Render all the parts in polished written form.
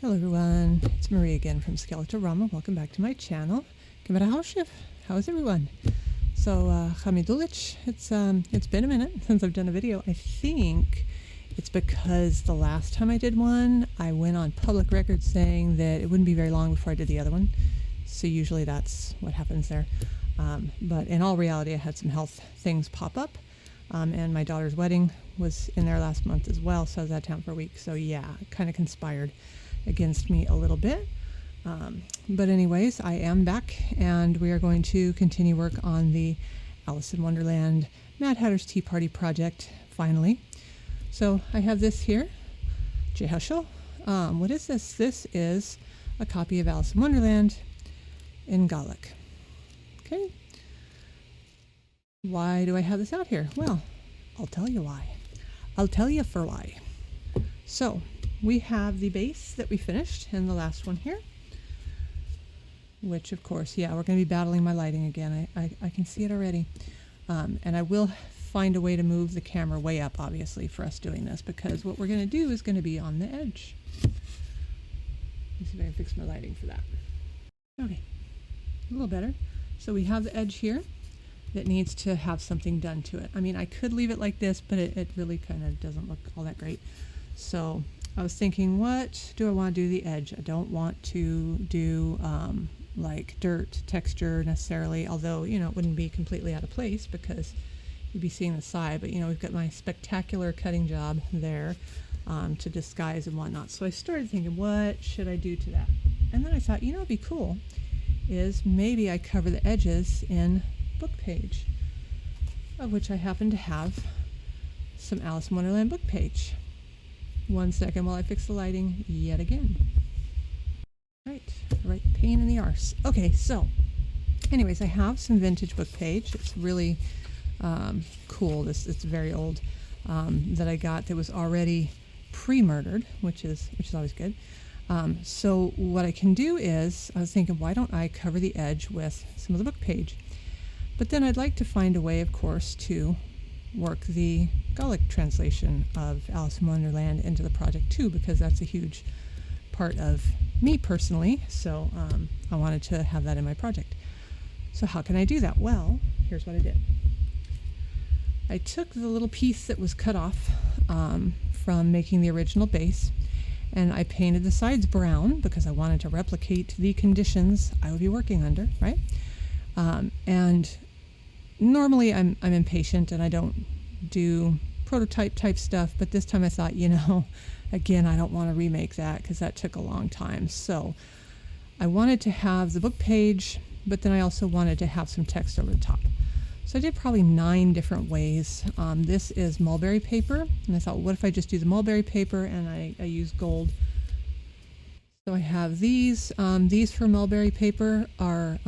Hello everyone, it's Marie again from Skeletorama. Welcome back to my channel. How is everyone? So, Chamidulich, it's been a minute since I've done a video. I think it's because the last time I did one, I went on public record saying that it wouldn't be very long before I did the other one. So usually that's what happens there. But in all reality, I had some health things pop up. And my daughter's wedding was in there last month as well, so I was out of town for a week. So yeah, it kind of conspired against me a little bit. But anyways, I am back and we are going to continue work on the Alice in Wonderland Mad Hatter's Tea Party project, finally. So I have this here. What is this? This is a copy of Alice in Wonderland in Gàidhlig. Okay. Why do I have this out here? Well, I'll tell you why. I'll tell you for why. So we have the base that we finished in the last one here, which of course, yeah, we're going to be battling my lighting again. I can see it already. And I will find a way to move the camera way up, obviously, for us doing this, because what we're going to do is going to be on the edge. Let's see if I can fix my lighting for that. Okay, a little better. So we have the edge here that needs to have something done to it. I mean, I could leave it like this, but it really kind of doesn't look all that great. So I was thinking, what do I want to do the edge? I don't want to do like dirt texture necessarily, although, you know, it wouldn't be completely out of place because you'd be seeing the side, but you know, we've got my spectacular cutting job there to disguise and whatnot. So I started thinking, what should I do to that? And then I thought, you know, what'd be cool is maybe I cover the edges in book page, of which I happen to have some Alice in Wonderland book page. One second while I fix the lighting yet again. Right pain in the arse. Okay, so anyways, I have some vintage book page. It's really cool. It's very old that I got that was already pre-murdered, which is always good. So what I can do is, I was thinking, why don't I cover the edge with some of the book page? But then I'd like to find a way, of course, to work the Gàidhlig translation of Alice in Wonderland into the project too, because that's a huge part of me personally. So I wanted to have that in my project. So how can I do that? Well, here's what I did. I took the little piece that was cut off from making the original base, and I painted the sides brown because I wanted to replicate the conditions I would be working under, right? And normally I'm impatient and I don't do prototype type stuff, but this time I thought, you know, again, I don't want to remake that because that took a long time. So I wanted to have the book page, but then I also wanted to have some text over the top. So I did probably 9 different ways. This is mulberry paper, and I thought, what if I just do the mulberry paper and I use gold? So I have these. These for mulberry paper are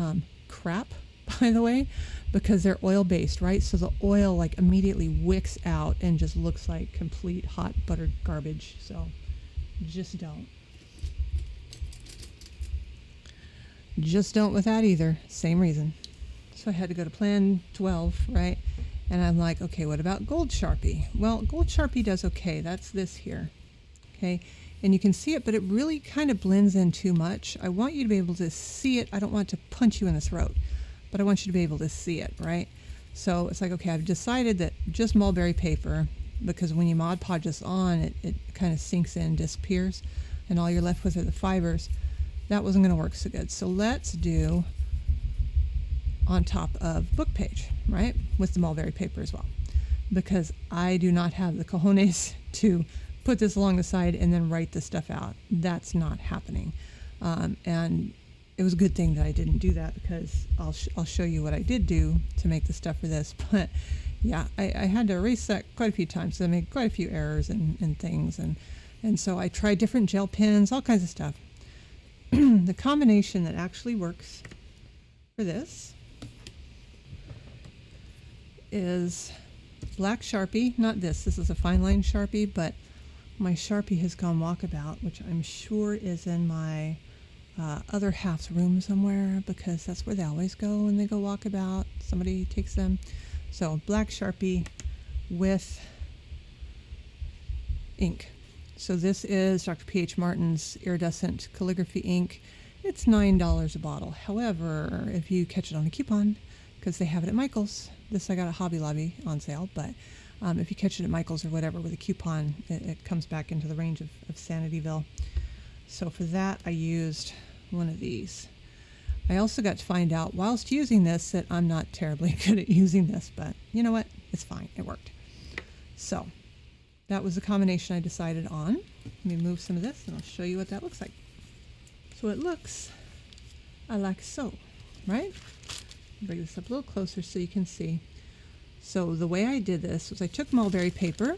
crap, by the way, because they're oil-based, right? So the oil like immediately wicks out and just looks like complete hot buttered garbage. So just don't. Just don't with that either. Same reason. So I had to go to plan 12, right? And I'm like, okay, what about gold Sharpie? Well, gold Sharpie does okay. That's this here, okay? And you can see it, but it really kind of blends in too much. I want you to be able to see it. I don't want it to punch you in the throat, but I want you to be able to see it, right? So it's like, okay, I've decided that just mulberry paper, because when you Mod Podge this on, it kind of sinks in, disappears, and all you're left with are the fibers. That wasn't going to work so good. So let's do on top of book page, right? With the mulberry paper as well, because I do not have the cojones to put this along the side and then write the stuff out. That's not happening. And it was a good thing that I didn't do that, because I'll show you what I did do to make the stuff for this. But yeah, I had to erase that quite a few times. So I made quite a few errors and things. And so I tried different gel pens, all kinds of stuff. The combination that actually works for this is black Sharpie. Not this is a fine line Sharpie, but my Sharpie has gone walkabout, which I'm sure is in my other half's room somewhere, because that's where they always go when they go walkabout. Somebody takes them. So black Sharpie with ink. So this is Dr. P.H. Martin's iridescent calligraphy ink. It's $9 a bottle. However, if you catch it on a coupon, because they have it at Michael's, this I got at Hobby Lobby on sale, but if you catch it at Michael's or whatever with a coupon, it comes back into the range of Sanityville. So for that, I used one of these. I also got to find out whilst using this that I'm not terribly good at using this, but you know what? It's fine. It worked. So that was the combination I decided on. Let me move some of this and I'll show you what that looks like. So it looks like so, right? Bring this up a little closer so you can see. So the way I did this was I took mulberry paper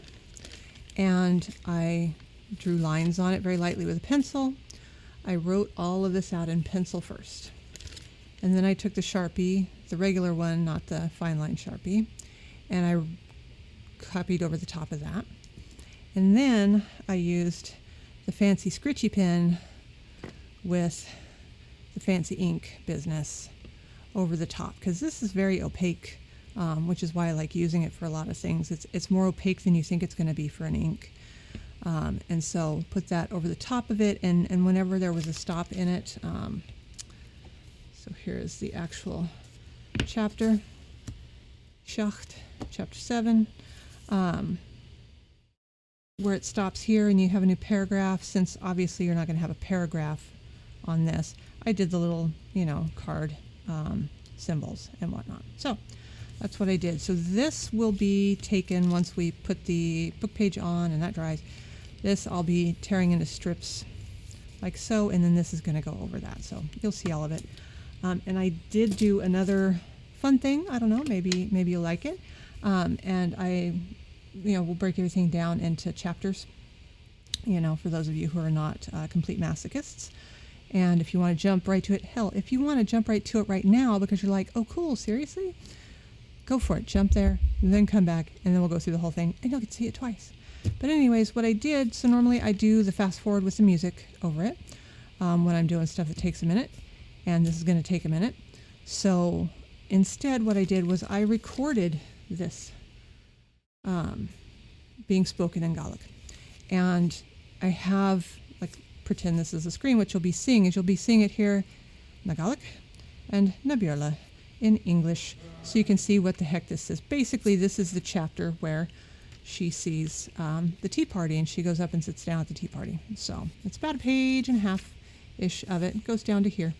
and I drew lines on it very lightly with a pencil. I wrote all of this out in pencil first. And then I took the Sharpie, the regular one, not the fine line Sharpie, and I copied over the top of that. And then I used the fancy scritchy pen with the fancy ink business over the top, because this is very opaque, which is why I like using it for a lot of things. It's more opaque than you think it's going to be for an ink. And so put that over the top of it, and whenever there was a stop in it, so here's the actual chapter, Schacht, chapter 7, where it stops here and you have a new paragraph. Since obviously you're not going to have a paragraph on this, I did the little, card symbols and whatnot. So that's what I did. So this will be taken once we put the book page on and that dries. This I'll be tearing into strips like so, and then this is going to go over that. So you'll see all of it. And I did do another fun thing. I don't know, maybe you'll like it. And I, we'll break everything down into chapters, for those of you who are not complete masochists. And if you want to jump right to it, hell, if you want to jump right to it right now because you're like, oh, cool, seriously? Go for it. Jump there, and then come back, and then we'll go through the whole thing, and you'll get to see it twice. But anyways, what I did, so normally I do the fast forward with the music over it when I'm doing stuff that takes a minute, and this is going to take a minute. So instead what I did was I recorded this being spoken in Gaelic. And I have, pretend this is a screen. What you'll be seeing is you'll be seeing it here, na Gaelic and na Bearla in English. So you can see what the heck this is. Basically, this is the chapter where she sees the tea party, and she goes up and sits down at the tea party. So it's about a page and a half-ish of it. It goes down to here.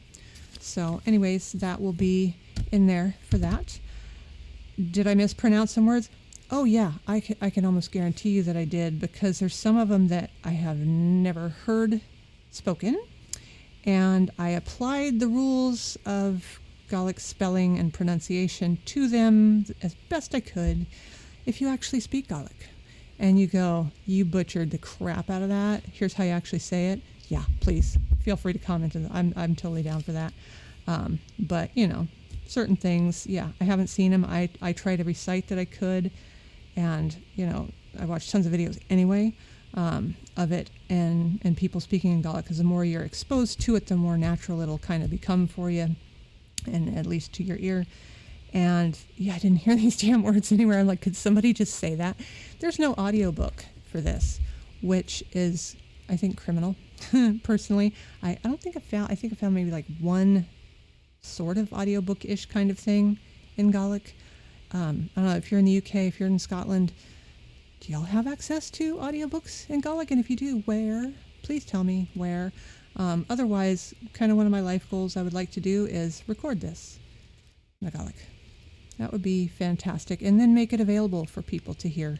So anyways, that will be in there for that. Did I mispronounce some words? Oh yeah, I can almost guarantee you that I did, because there's some of them that I have never heard spoken, and I applied the rules of Gaelic spelling and pronunciation to them as best I could. If you actually speak Gaelic and you go, you butchered the crap out of that, here's how you actually say it, yeah, please feel free to comment. I'm totally down for that. But certain things, yeah, I haven't seen them. I tried to recite that I could, and I watched tons of videos anyway of it and people speaking in Gaelic, because the more you're exposed to it, the more natural it'll kind of become for you, and at least to your ear. And yeah, I didn't hear these damn words anywhere. I'm like, could somebody just say that? There's no audiobook for this, which is, I think, criminal. Personally, I don't think I think I found maybe one sort of audiobook-ish kind of thing in Gaelic. I don't know if you're in the UK, if you're in Scotland, do y'all have access to audiobooks in Gaelic? And if you do, where? Please tell me where. Otherwise, kind of one of my life goals I would like to do is record this in Gaelic. That would be fantastic. And then make it available for people to hear,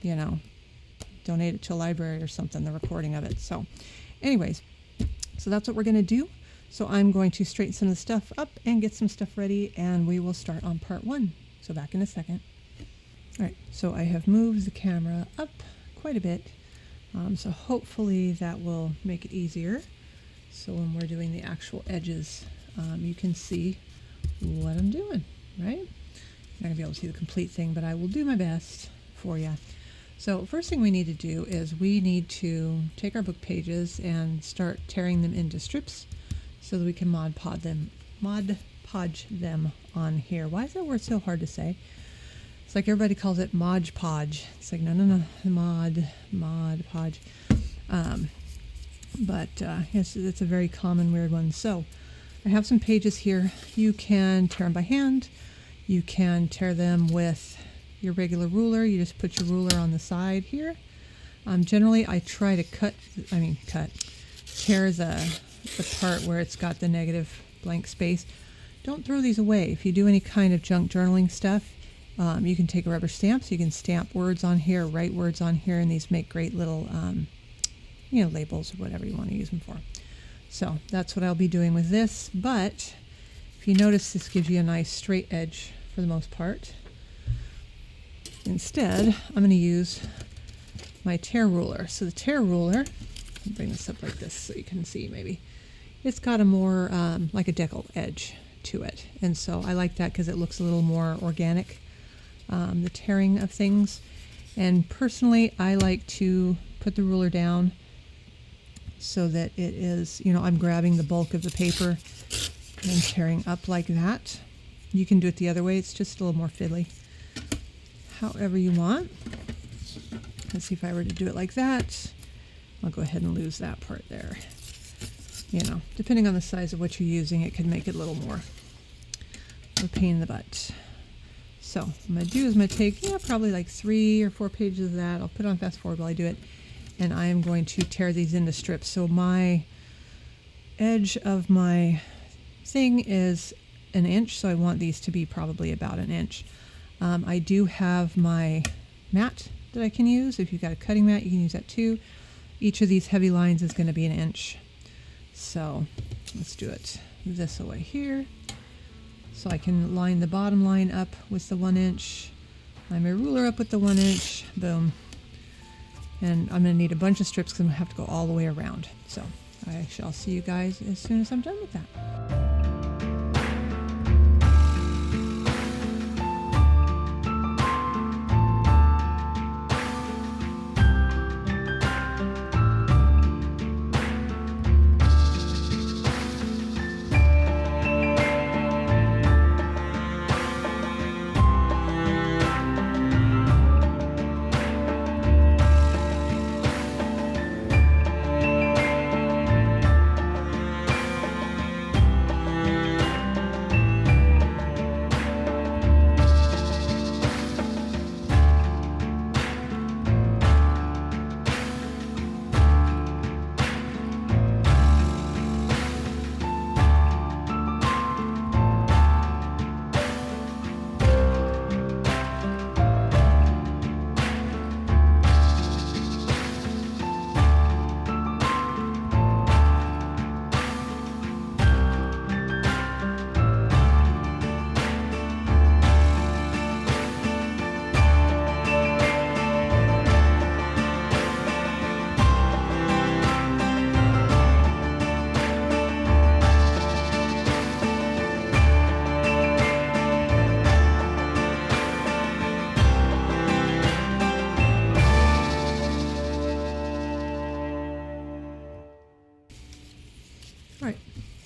donate it to a library or something, the recording of it. So anyways, so that's what we're going to do. So I'm going to straighten some of the stuff up and get some stuff ready, and we will start on part 1. So back in a second. All right, so I have moved the camera up quite a bit. So hopefully that will make it easier. So when we're doing the actual edges, you can see what I'm doing, right? You're not going to be able to see the complete thing, but I will do my best for you. So first thing we need to do is we need to take our book pages and start tearing them into strips so that we can Mod Podge them on here. Why is that word so hard to say? It's like everybody calls it Mod Podge. It's like, no, Mod Podge. But it's a very common weird one. So I have some pages here. You can tear them by hand. You can tear them with your regular ruler. You just put your ruler on the side here. Generally, I try to tear the part where it's got the negative blank space. Don't throw these away. If you do any kind of junk journaling stuff, you can take a rubber stamp, so you can stamp words on here, write words on here, and these make great little, labels or whatever you want to use them for. So that's what I'll be doing with this. But if you notice, this gives you a nice straight edge for the most part. Instead, I'm going to use my tear ruler. So the tear ruler, I'll bring this up like this so you can see maybe. It's got a more like a decal edge to it. And so I like that because it looks a little more organic, the tearing of things. And personally, I like to put the ruler down so that it is, I'm grabbing the bulk of the paper and tearing up like that. You can do it the other way. It's just a little more fiddly. However you want. Let's see, if I were to do it like that, I'll go ahead and lose that part there. Depending on the size of what you're using, it can make it a little more of a pain in the butt. So what I'm going to do is I'm going to take probably like 3 or 4 pages of that. I'll put it on fast forward while I do it. And I am going to tear these into strips. So my edge of my thing is 1 inch, so I want these to be probably about 1 inch. I do have my mat that I can use. If you've got a cutting mat, you can use that too. Each of these heavy lines is going to be 1 inch. So let's do it this way here. So I can line the bottom line up with the 1 inch, line my ruler up with the 1 inch, boom. And I'm going to need a bunch of strips because I'm going to have to go all the way around. So I shall see you guys as soon as I'm done with that.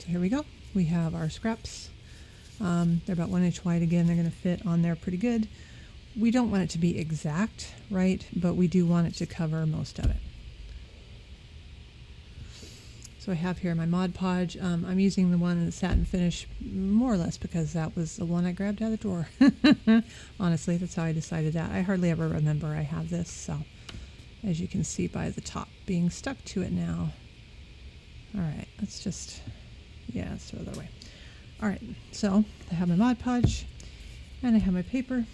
Here we go. We have our scraps. They're about 1 inch wide again. They're going to fit on there pretty good. We don't want it to be exact, right? But we do want it to cover most of it. So I have here my Mod Podge. I'm using the one in the satin finish more or less because that was the one I grabbed out of the drawer. Honestly, that's how I decided that. I hardly ever remember I have this. So as you can see by the top being stuck to it now. All right, let's just... let's throw that away. All right, so I have my Mod Podge and I have my paper.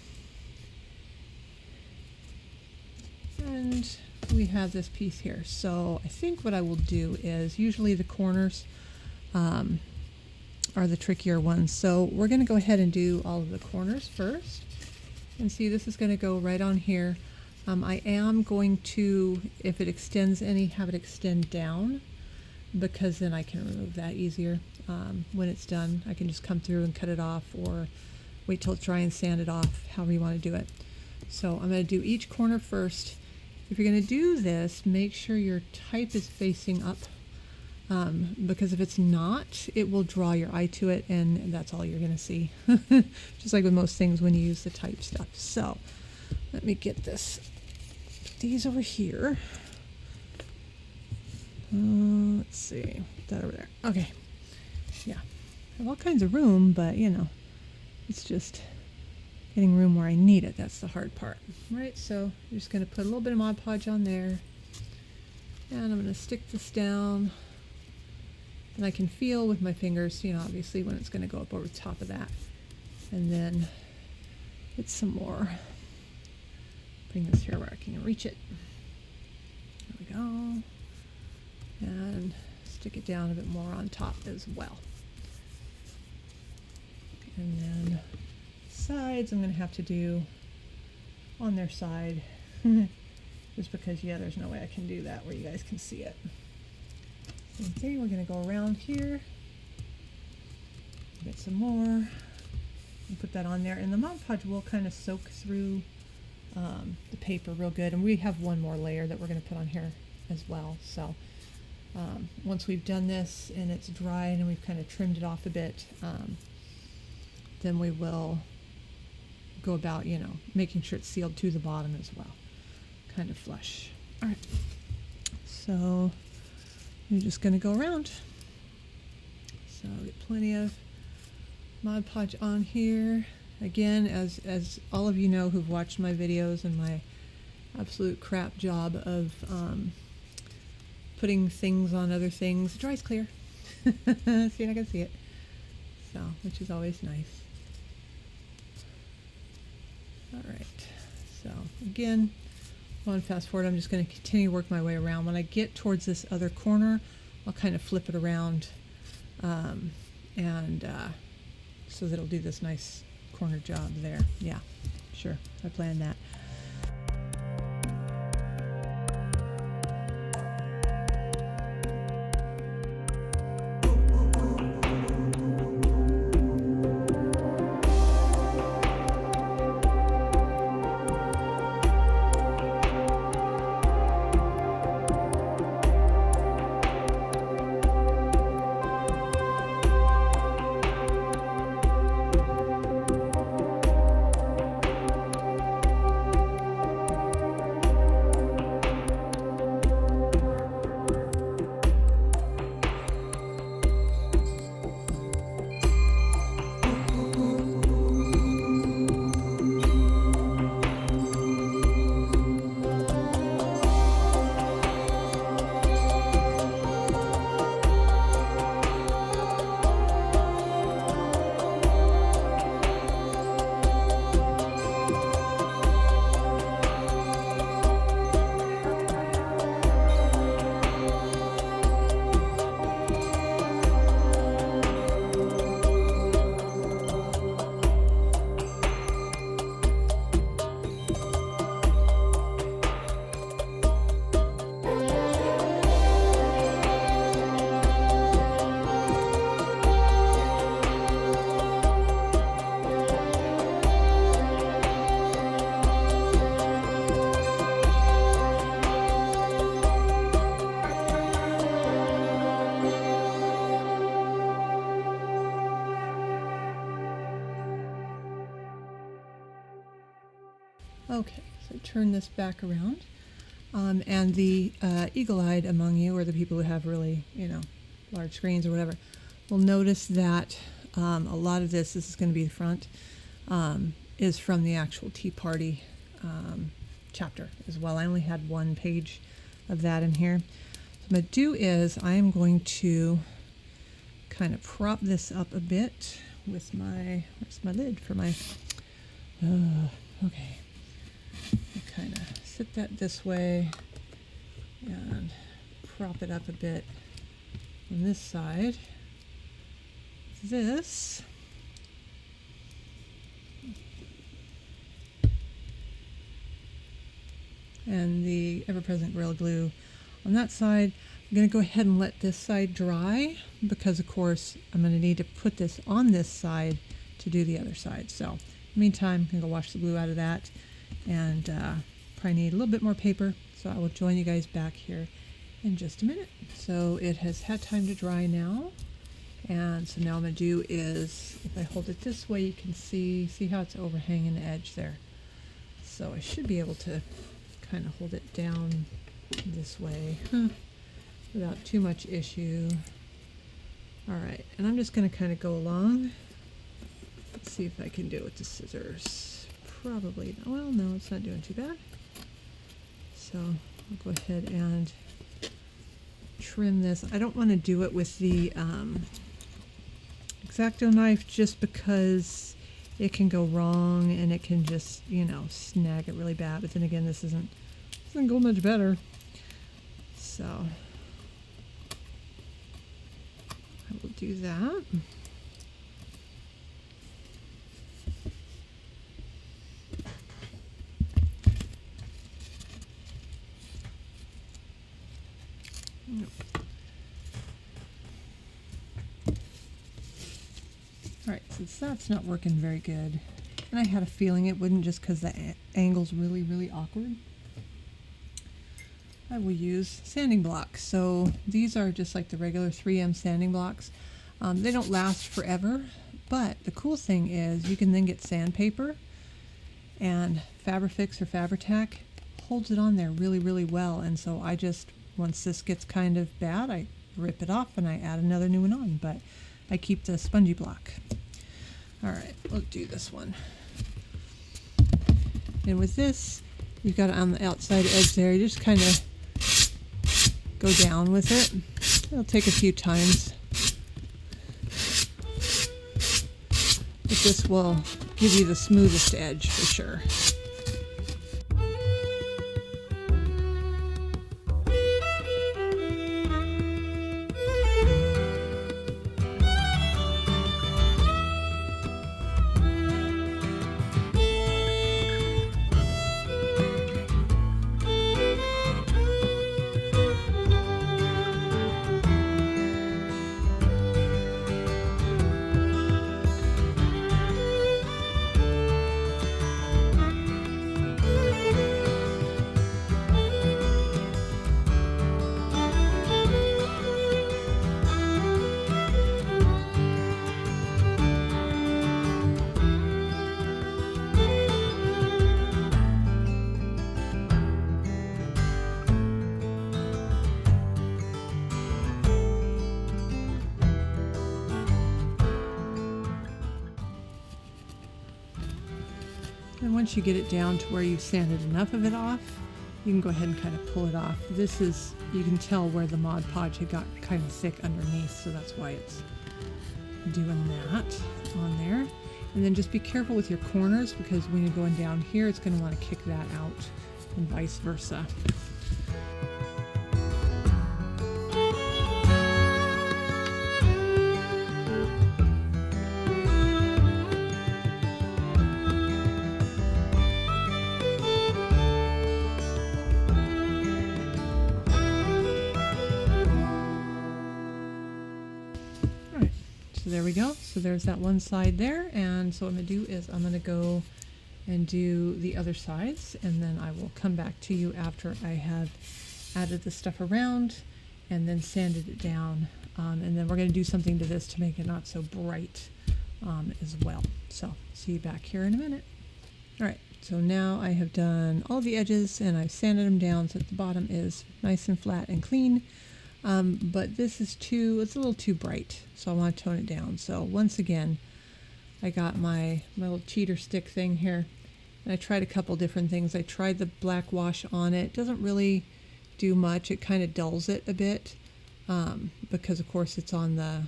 And we have this piece here. So I think what I will do is, usually the corners are the trickier ones. So we're going to go ahead and do all of the corners first. And see, this is going to go right on here. I am going to, if it extends any, have it extend down, because then I can remove that easier. When it's done, I can just come through and cut it off, or wait till it's dry and sand it off, however you want to do it. So I'm going to do each corner first. If you're going to do this, make sure your type is facing up, because if it's not, it will draw your eye to it, and that's all you're going to see. Just like with most things when you use the type stuff. So let me get these over here. Let's see, that over there. Okay, yeah, I have all kinds of room, but you know, it's just getting room where I need it. That's the hard part, right? So I'm just going to put a little bit of Mod Podge on there, and I'm going to stick this down, and I can feel with my fingers, you know, obviously when it's going to go up over the top of that, and then get some more. Bring this here where I can reach it. There we go, and stick it down a bit more on top as well, and then sides I'm going to have to do on their side just because, yeah, there's no way I can do that where you guys can see it. Same thing, we're going to go around here, get some more, and put that on there, and the Mod Podge will kind of soak through the paper real good, and we have one more layer that we're going to put on here as well. So once we've done this and it's dry and we've kind of trimmed it off a bit, then we will go about, you know, making sure it's sealed to the bottom as well, kind of flush. All right, so I'm just going to go around. So get plenty of Mod Podge on here. Again, as all of you know who've watched my videos and my absolute crap job of putting things on other things, it dries clear. So you're not going to see it. So, which is always nice. All right, so again, on fast forward, I'm just going to continue to work my way around. When I get towards this other corner, I'll kind of flip it around, so that it'll do this nice corner job there. Yeah, sure, I planned that. Okay, so turn this back around, and the eagle-eyed among you, or the people who have really, you know, large screens or whatever, will notice that a lot of this is going to be the front, is from the actual Tea Party chapter as well. I only had one page of that in here. So what I'm going to do is I am going to kind of prop this up a bit with my, where's my lid for my, okay. Kind of sit that this way and prop it up a bit on this side. This and the ever-present Gorilla Glue on that side. I'm going to go ahead and let this side dry because, of course, I'm going to need to put this on this side to do the other side. So, in the meantime, I'm going to go wash the glue out of that, and probably need a little bit more paper. So I will join you guys back here in just a minute. So it has had time to dry now, and so now what I'm going to do is, if I hold it this way, you can see how it's overhanging the edge there. So I should be able to kind of hold it down this way. without too much issue. All right, and I'm just going to kind of go along. Let's see if I can do it with the scissors. Probably not. Well, no, it's not doing too bad. So I'll go ahead and trim this. I don't want to do it with the X-Acto knife just because it can go wrong and it can just, you know, snag it really bad. But then again, this doesn't go much better. So I will do that. Alright, since that's not working very good, and I had a feeling it wouldn't just because the angle's really, really awkward, I will use sanding blocks. So these are just like the regular 3M sanding blocks. They don't last forever, but the cool thing is you can then get sandpaper, and Fabrifix or Fabri-Tac holds it on there really, really well. And so I just, once this gets kind of bad, I rip it off and I add another new one on, but I keep the spongy block. All right, we'll do this one. And with this, you've got it on the outside edge there. You just kind of go down with it. It'll take a few times, but this will give you the smoothest edge for sure. And once you get it down to where you've sanded enough of it off, you can go ahead and kind of pull it off. This is, you can tell where the Mod Podge had got kind of thick underneath, so that's why it's doing that on there. And then just be careful with your corners, because when you're going down here, it's going to want to kick that out, and vice versa. So there we go. So there's that one side there, and so what I'm going to do is I'm going to go and do the other sides, and then I will come back to you after I have added the stuff around and then sanded it down, and then we're going to do something to this to make it not so bright as well. So see you back here in a minute. All right, so now I have done all the edges and I've sanded them down so that the bottom is nice and flat and clean. But this is it's a little too bright, so I want to tone it down. So once again, I got my little cheater stick thing here, and I tried a couple different things. I tried the black wash on it. It doesn't really do much. It kind of dulls it a bit, because of course it's on the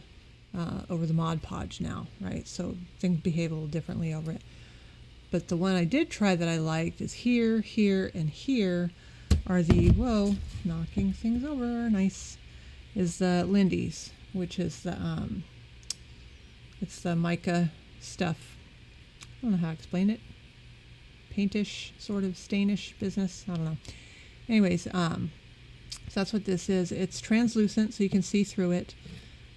over the Mod Podge now, right? So things behave a little differently over it. But the one I did try that I liked is here, here, and here are the, whoa, knocking things over, nice, is the Lindy's, which is the, it's the mica stuff. I don't know how to explain it. Paintish, sort of stainish business. I don't know. Anyways, so that's what this is. It's translucent, so you can see through it.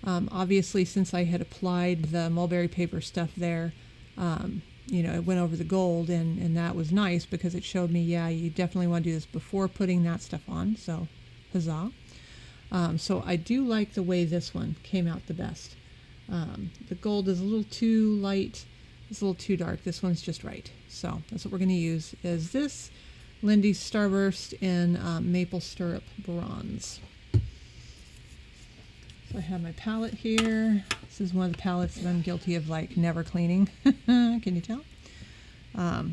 Obviously, since I had applied the mulberry paper stuff there, you know, it went over the gold, and that was nice because it showed me, yeah, you definitely want to do this before putting that stuff on, so huzzah. So I do like the way this one came out the best. The gold is a little too light, it's a little too dark. This one's just right. So that's what we're going to use, is this Lindy's Starburst in Maple Syrup Bronze. So I have my palette here. This is one of the palettes that I'm guilty of like never cleaning. Can you tell?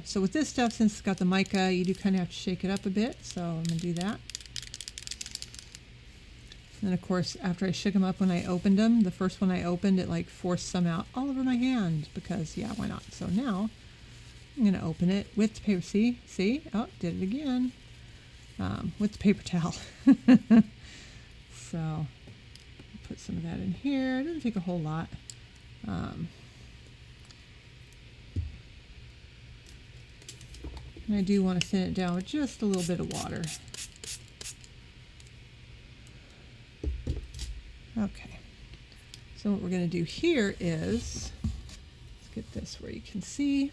So with this stuff, since it's got the mica, you do kind of have to shake it up a bit. So I'm going to do that. And of course, after I shook them up when I opened them, the first one I opened, it like forced some out all over my hand because, yeah, why not? So now I'm going to open it with the paper. See? Oh, did it again. With the paper towel. So put some of that in here. It doesn't take a whole lot. And I do want to thin it down with just a little bit of water. Okay, so what we're going to do here is, let's get this where you can see.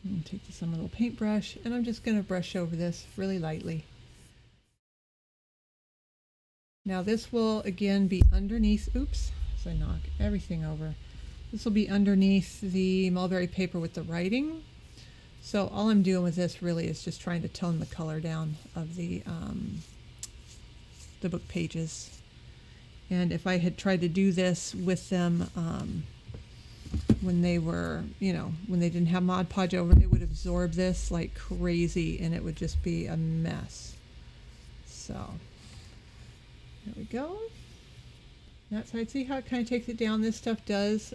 I'm going to take this on my little paintbrush, and I'm just going to brush over this really lightly. Now this will again be underneath, oops, as I knock everything over. This will be underneath the mulberry paper with the writing. So all I'm doing with this really is just trying to tone the color down of the book pages. And if I had tried to do this with them when they were, when they didn't have Mod Podge over, it would absorb this like crazy and it would just be a mess. So there we go. That side, see how it kind of takes it down? This stuff does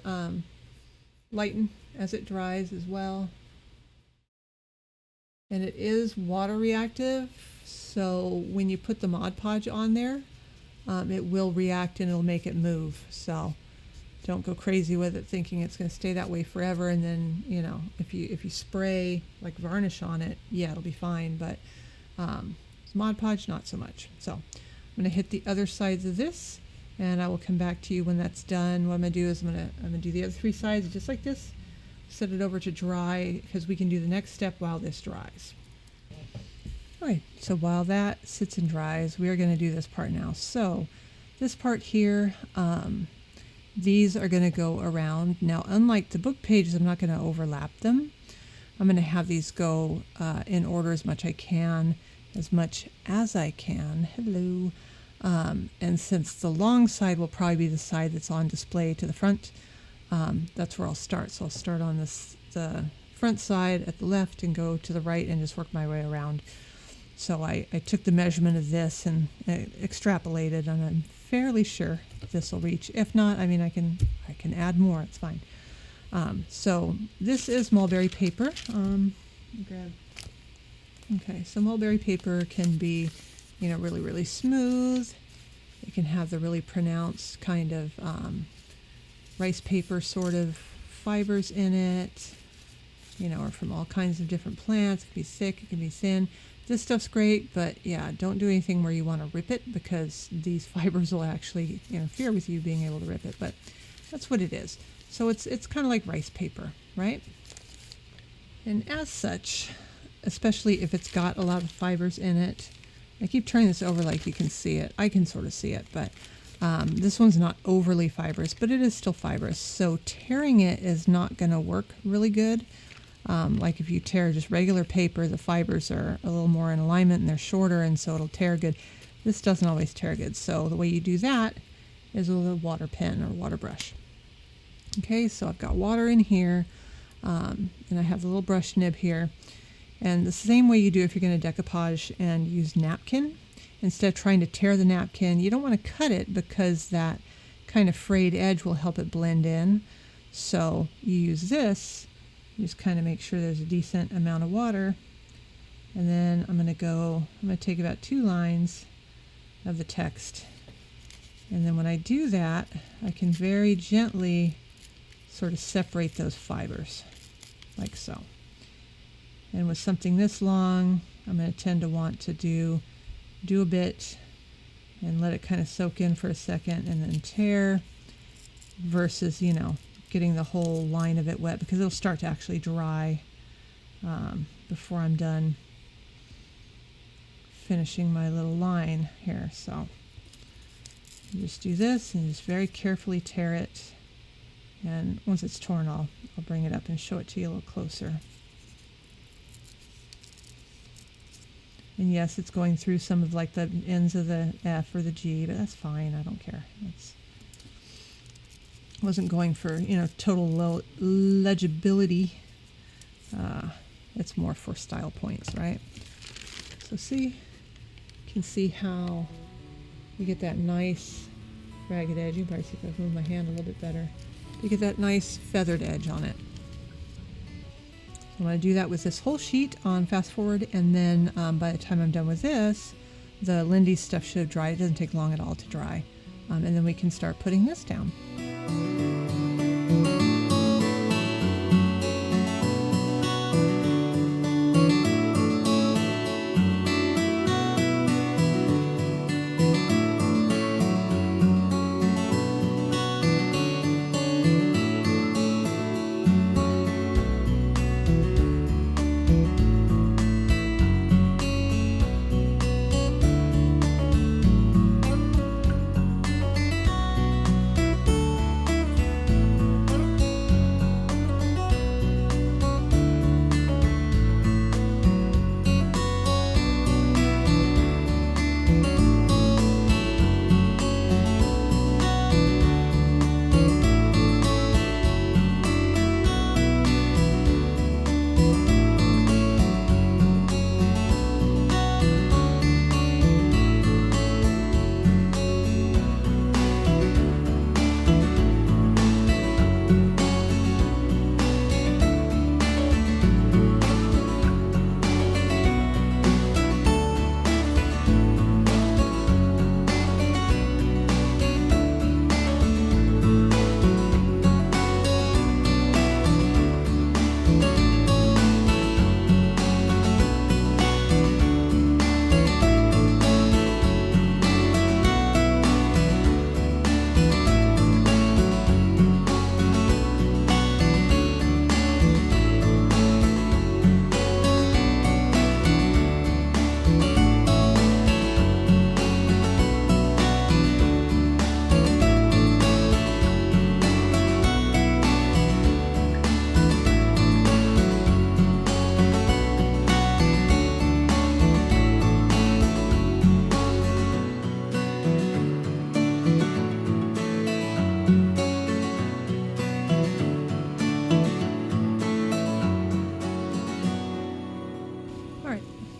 lighten as it dries as well. And it is water reactive, so when you put the Mod Podge on there, it will react and it'll make it move. So don't go crazy with it thinking it's going to stay that way forever. And then, if you spray like varnish on it, yeah, it'll be fine. But Mod Podge, not so much. So I'm going to hit the other sides of this, and I will come back to you when that's done. What I'm going to do is I'm going to do the other three sides just like this. Set it over to dry because we can do the next step while this dries. Okay, so while that sits and dries, we are going to do this part now. So this part here, these are going to go around. Now, unlike the book pages, I'm not going to overlap them. I'm going to have these go in order as much as I can. Hello. And since the long side will probably be the side that's on display to the front, that's where I'll start. So I'll start on the front side at the left and go to the right and just work my way around. So I took the measurement of this and extrapolated, and I'm fairly sure this will reach. If not, I mean, I can add more. It's fine. So this is mulberry paper. Okay, so mulberry paper can be, really, really smooth. It can have the really pronounced kind of rice paper sort of fibers in it, or from all kinds of different plants. It can be thick, it can be thin. This stuff's great, but yeah, don't do anything where you want to rip it because these fibers will actually interfere with you being able to rip it, but that's what it is. So it's kind of like rice paper, right? And as such, especially if it's got a lot of fibers in it, I keep turning this over like you can see it. I can sort of see it, but this one's not overly fibrous, but it is still fibrous. So tearing it is not going to work really good. Like if you tear just regular paper, the fibers are a little more in alignment and they're shorter, and so it'll tear good. This doesn't always tear good. So the way you do that is with a water pen or water brush. Okay, so I've got water in here, and I have the little brush nib here. And the same way you do if you're going to decoupage and use napkin, instead of trying to tear the napkin, you don't want to cut it because that kind of frayed edge will help it blend in. So you use this. Just kind of make sure there's a decent amount of water, and then I'm going to take about 2 lines of the text, and then when I do that, I can very gently sort of separate those fibers like so. And with something this long, I'm going to tend to want to do a bit and let it kind of soak in for a second and then tear, versus getting the whole line of it wet, because it'll start to actually dry before I'm done finishing my little line here. So you just do this and just very carefully tear it, and once it's torn, I'll bring it up and show it to you a little closer. And yes, it's going through some of like the ends of the F or the G, but that's fine. I don't care. Wasn't going for, you know, total legibility. It's more for style points, right? So see, you can see how you get that nice ragged edge. You can probably see if I move my hand a little bit better. You get that nice feathered edge on it. I'm going to do that with this whole sheet on fast forward, and then by the time I'm done with this, the Lindy stuff should have dried. It doesn't take long at all to dry. And then we can start putting this down.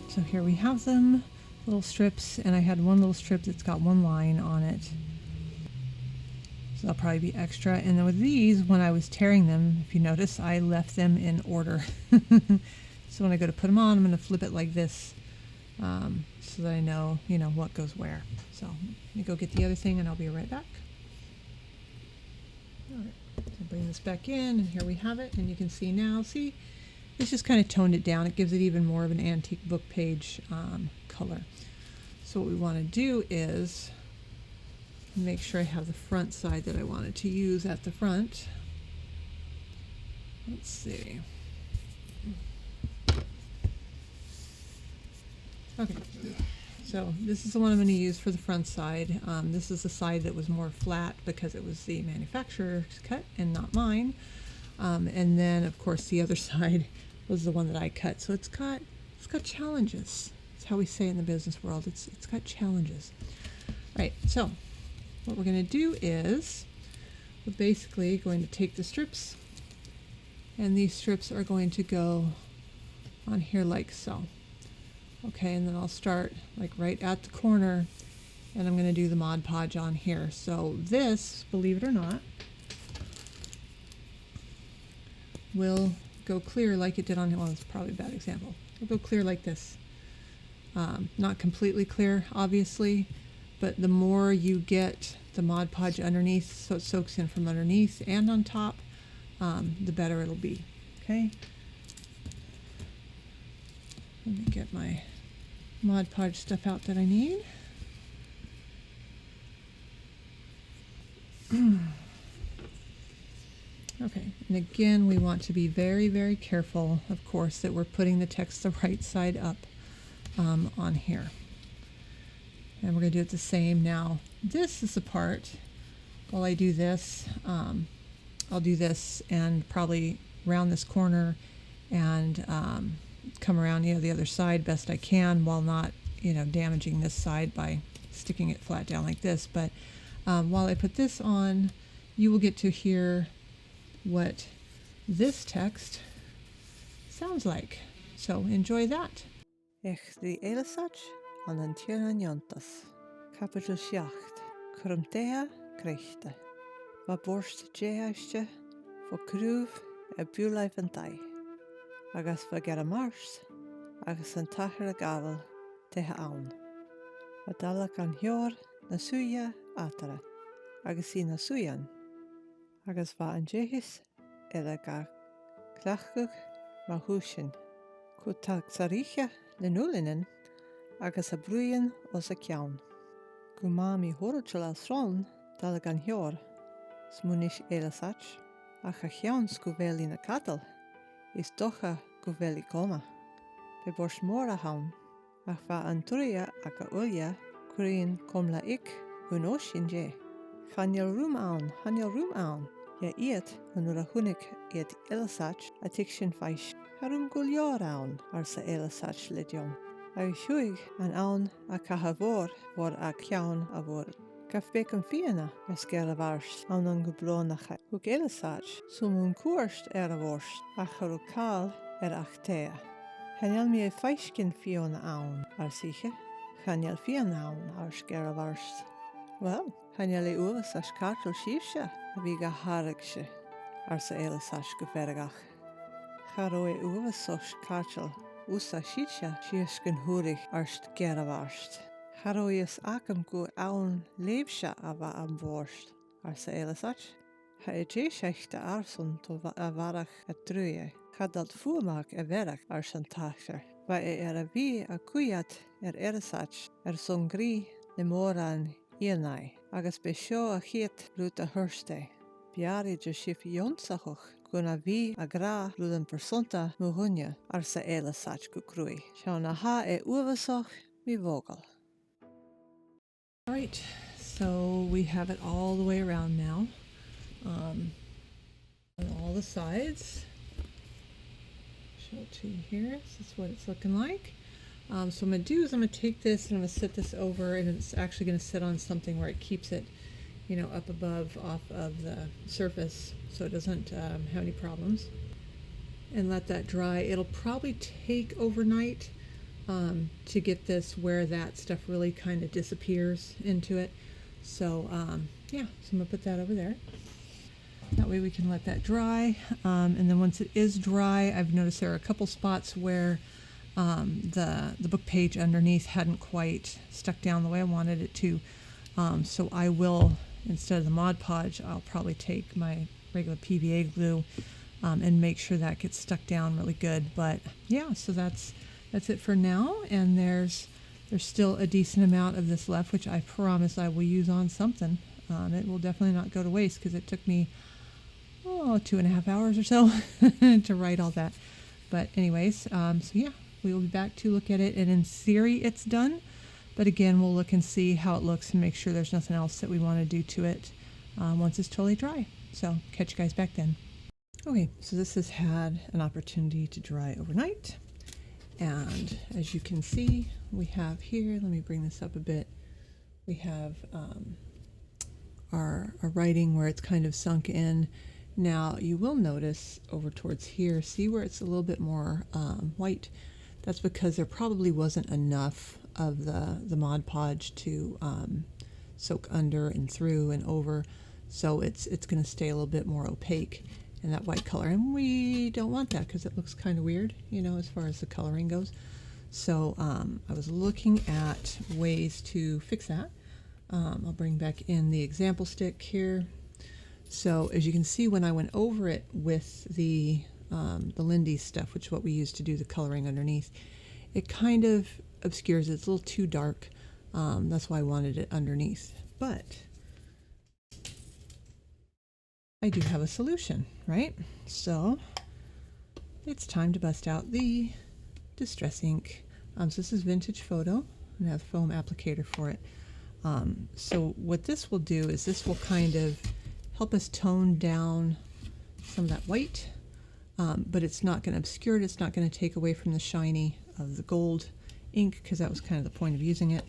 So here we have them, little strips, and I had one little strip that's got one line on it. So that'll probably be extra. And then with these, when I was tearing them, if you notice, I left them in order. So when I go to put them on, I'm going to flip it like this, so that I know, what goes where. So let me go get the other thing and I'll be right back. All right, so bring this back in, and here we have it. And you can see now, it's just kind of toned it down. It gives it even more of an antique book page color. So what we want to do is make sure I have the front side that I wanted to use at the front. Let's see. Okay, so this is the one I'm going to use for the front side. This is the side that was more flat because it was the manufacturer's cut and not mine. And then, of course, the other side was the one that I cut. So it's got challenges. That's how we say it in the business world. It's got challenges. All right, so what we're going to do is we're basically going to take the strips, and these strips are going to go on here like so. Okay, and then I'll start like right at the corner, and I'm going to do the Mod Podge on here. So this, believe it or not, will go clear like it did on, well, it's probably a bad example. It'll go clear like this. Not completely clear, obviously, but the more you get the Mod Podge underneath, so it soaks in from underneath and on top, the better it'll be. Okay. Let me get my Mod Podge stuff out that I need. Okay, and again, we want to be very, very careful, of course, that we're putting the text the right side up on here. And we're going to do it the same. Now, this is the part, while I do this, I'll do this and probably round this corner and come around, the other side best I can while not, damaging this side by sticking it flat down like this. But while I put this on, you will get to hear what this text sounds like. So enjoy that. Eachdraidh Ealasaid an Iongantas. Capital Seacht. Curumtea Crechte. Va borst jeaiste for cruv bulife and die. Agus va gera mars. Agus an tahar gavel teha aun. Va dalla gan hior na suya atara. Agus na suyan. Agus va an jehis ga clachgug ma húsin. Cútag saricha le nulinen agus a brúin os a ceann. Gumami horotula sron dalla gan hior. Smunish Ealasaid, ach a cheann scuveli na cadal, is docha guveli coma. Be bors mór a haun, ach va an turia ach a ulja, curin comla ik, un osin je. Chanel room aan, ja iet, an ura hunig iet Ealasaid, a tikshin faish. Harum guljar aan, arsa Ealasaid lidjom. Ag shuig an aan a cahavor, vor a ceann a vor. Gaf becam fianna a scelavars an gebronacha. Hug Ealasaid, sumun cuarst a vorst, a charu cael ach tea. Chanel mi feiskin fiona aun ar siche, chanel fian aun ar scelavars. Well, chanel uvas as cartel shifsha, a viga haragse, arsa Ealasaid gevergach. Charo uvas sos cartel, usa shitsha, shiesken hurig arst geravarst. Haroius acum go aun leibsha ava am vorst, arsa Ealasaid. Ha jeishechte arson to a varach a druie. Chadalt fuamak a verach arsan tacher. Va a vi a kuyat Ealasaid songri le moran ianai. Agus be seo a chiet rút a hurste. Biari jo shif jonsachoch guna vi a gra rúdan personta muhunya arsa Ealasaid go crui. Shauna ha uvasoch mi vogel. All right, so we have it all the way around now, on all the sides. Show it to you here. This is what it's looking like. So what I'm going to do is I'm going to take this and I'm going to sit this over, and it's actually going to sit on something where it keeps it, up above, off of the surface, so it doesn't have any problems. And let that dry. It'll probably take overnight to get this where that stuff really kind of disappears into it. So yeah, so I'm gonna put that over there. That way we can let that dry. And then once it is dry, I've noticed there are a couple spots where the book page underneath hadn't quite stuck down the way I wanted it to. So I will, instead of the Mod Podge, I'll probably take my regular PVA glue and make sure that gets stuck down really good. But yeah, so that's it for now, and there's still a decent amount of this left, which I promise I will use on something. It will definitely not go to waste because it took me 2.5 hours or so to write all that. But anyways, so yeah, we will be back to look at it, and in theory it's done, but again we'll look and see how it looks and make sure there's nothing else that we want to do to it once it's totally dry. So catch you guys back then. Okay, so this has had an opportunity to dry overnight. And as you can see, we have here, let me bring this up a bit, we have our writing where it's kind of sunk in. Now you will notice over towards here, see where it's a little bit more white? That's because there probably wasn't enough of the Mod Podge to soak under and through and over, so it's going to stay a little bit more opaque in that white color, and we don't want that because it looks kind of weird, as far as the coloring goes. So I was looking at ways to fix that. I'll bring back in the example stick here. So as you can see, when I went over it with the Lindy stuff, which is what we use to do the coloring underneath, it kind of obscures it. It's a little too dark. That's why I wanted it underneath. But I do have a solution, right? So it's time to bust out the Distress ink. So this is Vintage Photo, and I have a foam applicator for it. So what this will do is this will kind of help us tone down some of that white. but it's not going to obscure it. It's not going to take away from the shiny of the gold ink, because that was kind of the point of using it.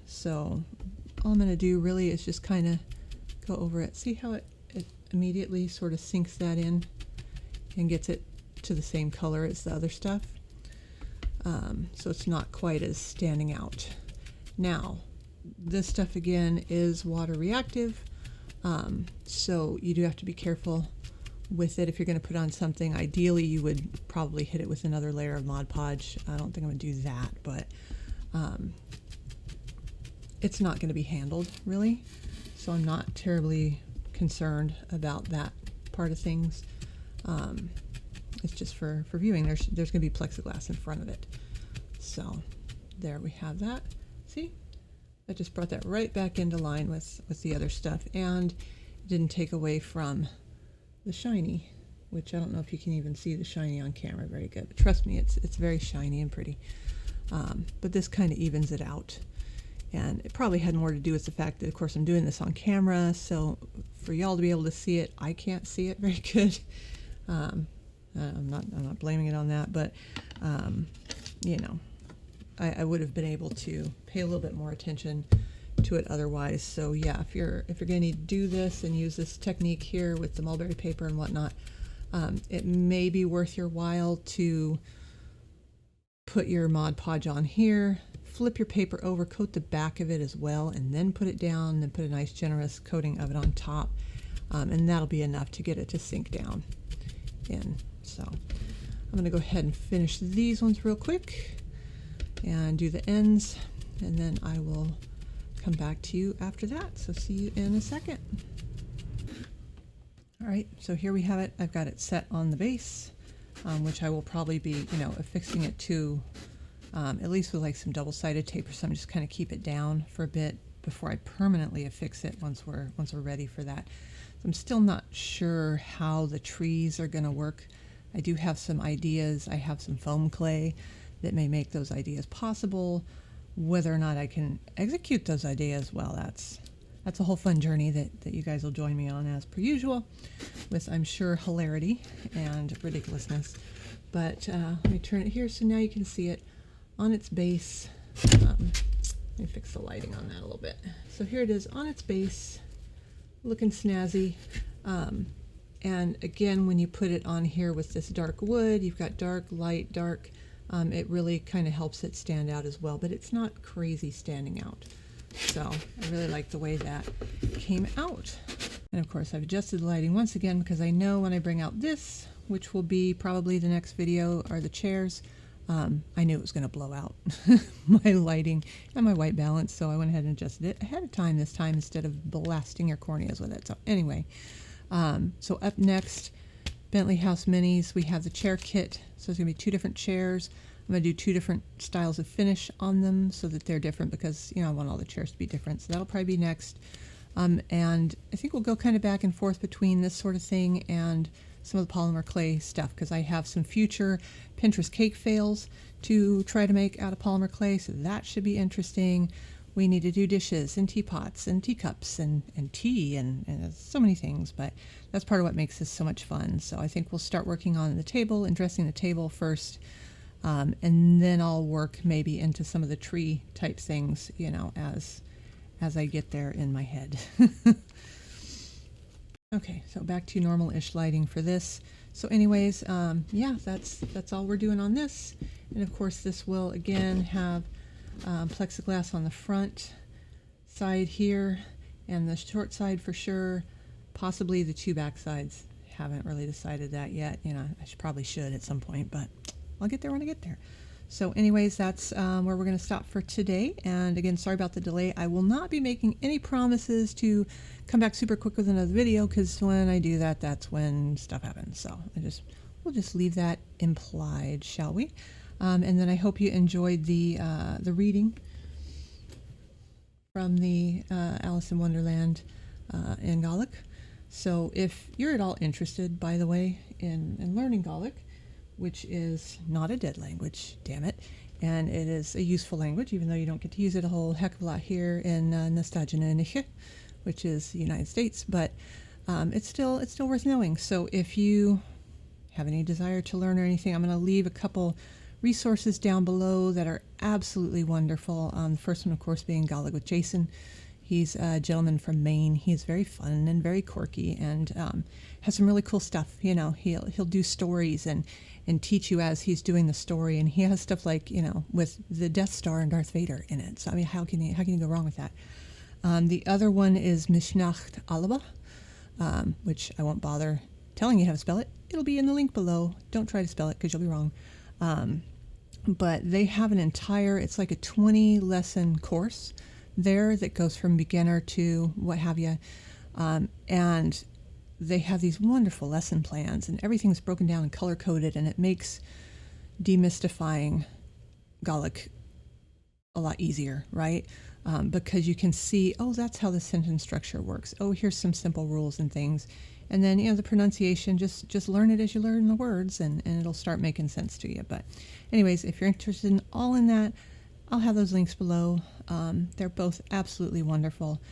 So all I'm going to do really is just kind of go over it. See how it immediately sort of sinks that in and gets it to the same color as the other stuff. So it's not quite as standing out. Now, this stuff again is water reactive, so you do have to be careful with it. If you're going to put on something, ideally you would probably hit it with another layer of Mod Podge. I don't think I'm going to do that, but it's not going to be handled really, so I'm not terribly concerned about that part of things. It's just for viewing. There's going to be plexiglass in front of it. So there we have that. See? I just brought that right back into line with the other stuff, and it didn't take away from the shiny, which I don't know if you can even see the shiny on camera very good. But trust me, it's very shiny and pretty. But this kind of evens it out. And it probably had more to do with the fact that, of course, I'm doing this on camera, so for y'all to be able to see it, I can't see it very good. I'm not blaming it on that, but you know, I would have been able to pay a little bit more attention to it otherwise. So yeah, if you're going to do this and use this technique here with the mulberry paper and whatnot, it may be worth your while to put your Mod Podge on here, flip your paper over, coat the back of it as well, and then put it down, and put a nice generous coating of it on top, and that'll be enough to get it to sink down in. So I'm going to go ahead and finish these ones real quick and do the ends, and then I will come back to you after that. So see you in a second. All right, so here we have it. I've got it set on the base, which I will probably be, you know, affixing it to at least with like some double-sided tape or something, just kind of keep it down for a bit before I permanently affix it once we're ready for that. So I'm still not sure how the trees are going to work. I do have some ideas. I have some foam clay that may make those ideas possible. Whether or not I can execute those ideas, well, that's a whole fun journey that you guys will join me on, as per usual, with, I'm sure, hilarity and ridiculousness. But let me turn it here so now you can see it on its base. Let me fix the lighting on that a little bit. So here it is on its base, looking snazzy. And again, when you put it on here with this dark wood, you've got dark, light, dark. It really kind of helps it stand out as well, but it's not crazy standing out. So I really like the way that came out. And of course, I've adjusted the lighting once again, because I know when I bring out this, which will be probably the next video, are the chairs. I knew it was going to blow out my lighting and my white balance, so I went ahead and adjusted it ahead of time this time instead of blasting your corneas with it. So anyway, so up next, Bentley House Minis, we have the chair kit. So it's going to be 2 different chairs. I'm going to do 2 different styles of finish on them so that they're different, because, you know, I want all the chairs to be different. So that'll probably be next. And I think we'll go kind of back and forth between this sort of thing and some of the polymer clay stuff, because I have some future Pinterest cake fails to try to make out of polymer clay, so that should be interesting. We need to do dishes and teapots and teacups and tea and so many things, but that's part of what makes this so much fun. So I think we'll start working on the table and dressing the table first, and then I'll work maybe into some of the tree type things, you know, as I get there in my head. Okay, so back to normal-ish lighting for this. So anyways, yeah, that's all we're doing on this. And of course, this will again have plexiglass on the front side here, and the short side for sure, possibly the 2 back sides. Haven't really decided that yet. You know, probably should at some point, but I'll get there when I get there. So anyways, that's where we're going to stop for today. And again, sorry about the delay. I will not be making any promises to come back super quick with another video, because when I do that, that's when stuff happens. So we'll just leave that implied, shall we? And then I hope you enjoyed the reading from the Alice in Wonderland in Gàidhlig. So if you're at all interested, by the way, in learning Gàidhlig, which is not a dead language, damn it, and it is a useful language, even though you don't get to use it a whole heck of a lot here in Nastagina, which is the United States, but it's still worth knowing. So if you have any desire to learn or anything, I'm going to leave a couple resources down below that are absolutely wonderful. The first one, of course, being Gàidhlig with Jason. He's a gentleman from Maine. He's very fun and very quirky, and has some really cool stuff. You know, he'll do stories and teach you as he's doing the story. And he has stuff like, you know, with the Death Star and Darth Vader in it. So I mean, how can you go wrong with that? The other one is Mishnacht Alaba, which I won't bother telling you how to spell it. It'll be in the link below. Don't try to spell it because you'll be wrong. But they have an entire, it's like a 20 lesson course there that goes from beginner to what have you. And they have these wonderful lesson plans, and everything's broken down and color coded, and it makes demystifying Gàidhlig a lot easier, right? Because you can see, oh, that's how the sentence structure works. Oh, here's some simple rules and things. And then, you know, the pronunciation, just learn it as you learn the words, and it'll start making sense to you. But anyways, if you're interested in all in that, I'll have those links below. They're both absolutely wonderful.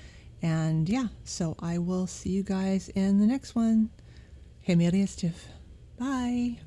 And yeah, so I will see you guys in the next one. Hemiriastif. Bye.